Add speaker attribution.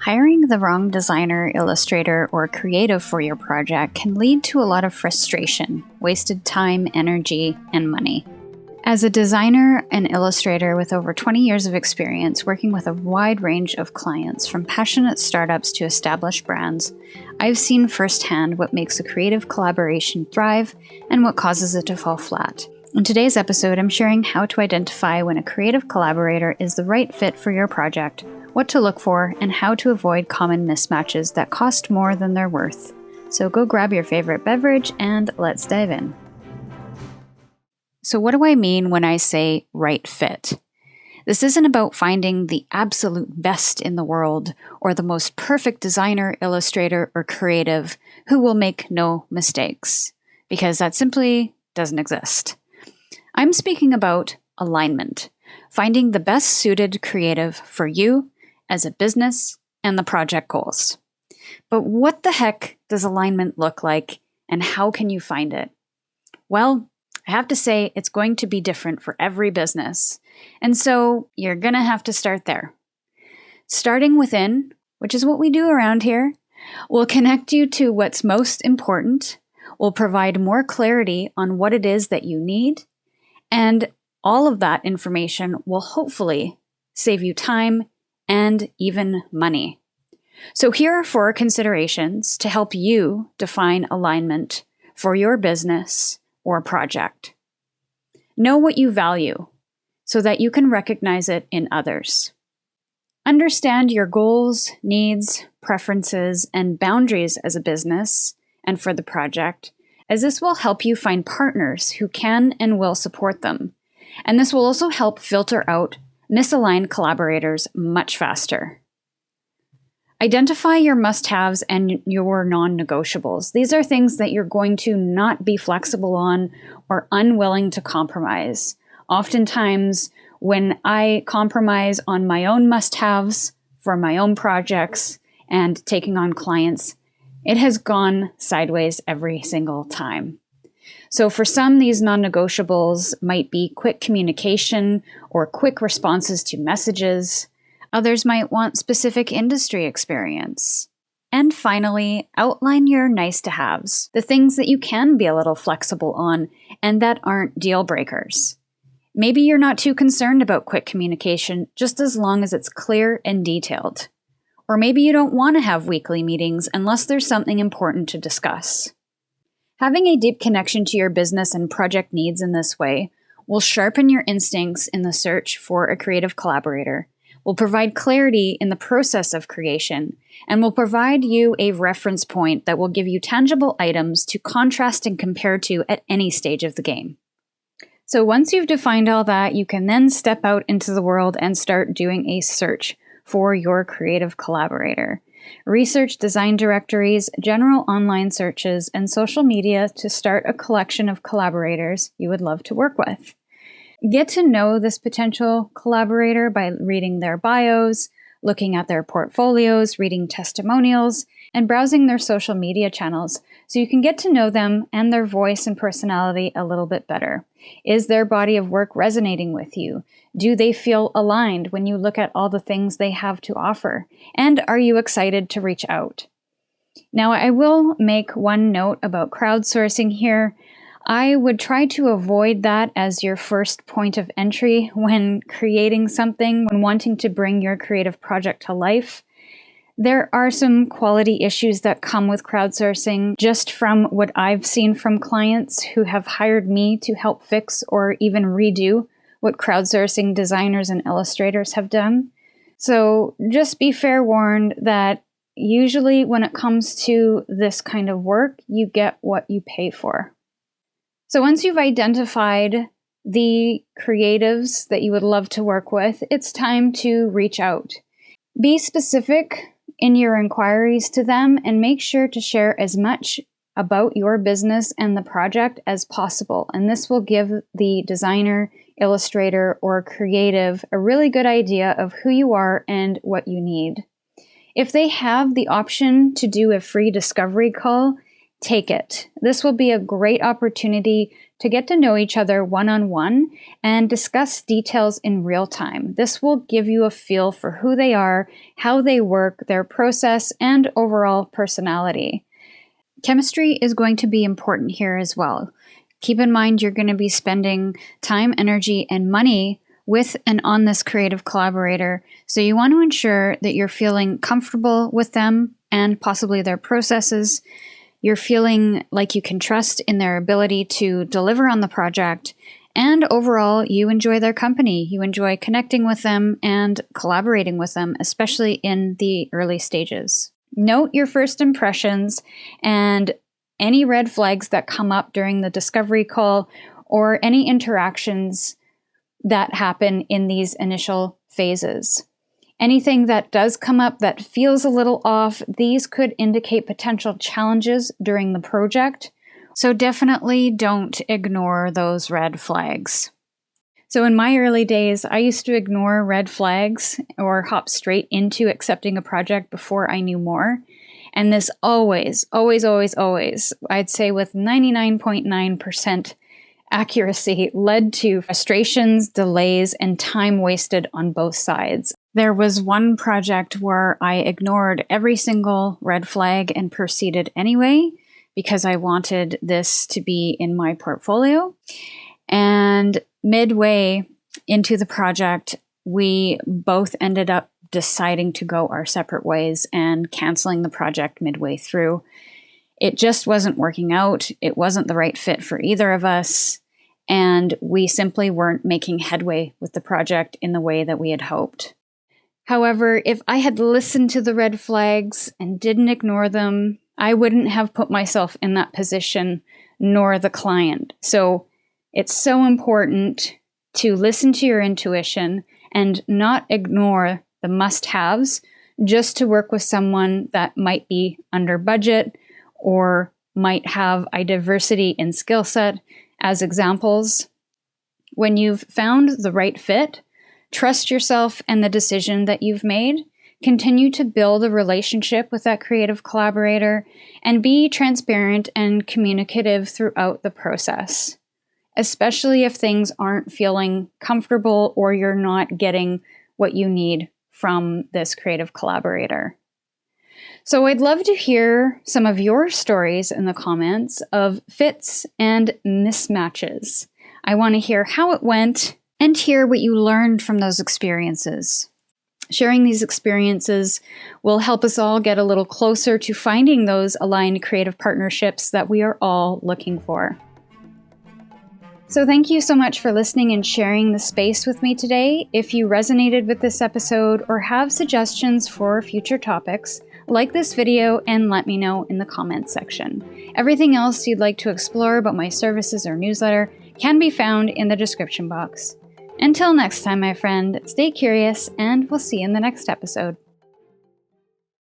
Speaker 1: Hiring the wrong designer, illustrator, or creative for your project can lead to a lot of frustration, wasted time, energy, and money. As a designer and illustrator with over 20 years of experience working with a wide range of clients, from passionate startups to established brands, I've seen firsthand what makes a creative collaboration thrive and what causes it to fall flat. In today's episode, I'm sharing how to identify when a creative collaborator is the right fit for your project, what to look for, and how to avoid common mismatches that cost more than they're worth. So go grab your favorite beverage and let's dive in. So what do I mean when I say right fit? This isn't about finding the absolute best in the world or the most perfect designer, illustrator, or creative who will make no mistakes, because that simply doesn't exist. I'm speaking about alignment, finding the best suited creative for you as a business and the project goals. But what the heck does alignment look like, and how can you find it? Well, I have to say it's going to be different for every business, and so you're going to have to start there. Starting within, which is what we do around here, will connect you to what's most important, will provide more clarity on what it is that you need, and all of that information will hopefully save you time and even money. So here are 4 considerations to help you define alignment for your business or project. Know what you value so that you can recognize it in others. Understand your goals, needs, preferences, and boundaries as a business and for the project, as this will help you find partners who can and will support them. And this will also help filter out misaligned collaborators much faster. Identify your must-haves and your non-negotiables. These are things that you're going to not be flexible on or unwilling to compromise. Oftentimes, when I compromise on my own must-haves for my own projects and taking on clients, it has gone sideways every single time. So for some, these non-negotiables might be quick communication or quick responses to messages. Others might want specific industry experience. And finally, outline your nice-to-haves, the things that you can be a little flexible on and that aren't deal breakers. Maybe you're not too concerned about quick communication, just as long as it's clear and detailed. Or maybe you don't want to have weekly meetings unless there's something important to discuss. Having a deep connection to your business and project needs in this way will sharpen your instincts in the search for a creative collaborator, will provide clarity in the process of creation, and will provide you a reference point that will give you tangible items to contrast and compare to at any stage of the game. So once you've defined all that, you can then step out into the world and start doing a search for your creative collaborator. Research design directories, general online searches, and social media to start a collection of collaborators you would love to work with. Get to know this potential collaborator by reading their bios, looking at their portfolios, reading testimonials, and browsing their social media channels so you can get to know them and their voice and personality a little bit better. Is their body of work resonating with you? Do they feel aligned when you look at all the things they have to offer? And are you excited to reach out? Now, I will make one note about crowdsourcing here. I would try to avoid that as your first point of entry when creating something, when wanting to bring your creative project to life. There are some quality issues that come with crowdsourcing just from what I've seen from clients who have hired me to help fix or even redo what crowdsourcing designers and illustrators have done. So just be fair warned that usually when it comes to this kind of work, you get what you pay for. So once you've identified the creatives that you would love to work with, it's time to reach out. Be specific in your inquiries to them and make sure to share as much about your business and the project as possible. And this will give the designer, illustrator, or creative a really good idea of who you are and what you need. If they have the option to do a free discovery call, take it. This will be a great opportunity to get to know each other one-on-one and discuss details in real time. This will give you a feel for who they are, how they work, their process, and overall personality. Chemistry is going to be important here as well. Keep in mind you're going to be spending time, energy, and money with and on this creative collaborator, so you want to ensure that you're feeling comfortable with them and possibly their processes. You're feeling like you can trust in their ability to deliver on the project, and overall, you enjoy their company. You enjoy connecting with them and collaborating with them, especially in the early stages. Note your first impressions and any red flags that come up during the discovery call or any interactions that happen in these initial phases. Anything that does come up that feels a little off, these could indicate potential challenges during the project. So definitely don't ignore those red flags. So in my early days, I used to ignore red flags or hop straight into accepting a project before I knew more. And this always, I'd say with 99.9% accuracy, led to frustrations, delays, and time wasted on both sides. There was one project where I ignored every single red flag and proceeded anyway because I wanted this to be in my portfolio. And midway into the project, we both ended up deciding to go our separate ways and canceling the project midway through. It just wasn't working out. It wasn't the right fit for either of us. And we simply weren't making headway with the project in the way that we had hoped. However, if I had listened to the red flags and didn't ignore them, I wouldn't have put myself in that position, nor the client. So it's so important to listen to your intuition and not ignore the must-haves just to work with someone that might be under budget or might have a diversity in skill set. As examples, when you've found the right fit, trust yourself and the decision that you've made. Continue to build a relationship with that creative collaborator and be transparent and communicative throughout the process, especially if things aren't feeling comfortable or you're not getting what you need from this creative collaborator. So I'd love to hear some of your stories in the comments of fits and mismatches. I want to hear how it went and hear what you learned from those experiences. Sharing these experiences will help us all get a little closer to finding those aligned creative partnerships that we are all looking for. So thank you so much for listening and sharing the space with me today. If you resonated with this episode or have suggestions for future topics, like this video and let me know in the comments section. Everything else you'd like to explore about my services or newsletter can be found in the description box. Until next time, my friend, stay curious and we'll see you in the next episode.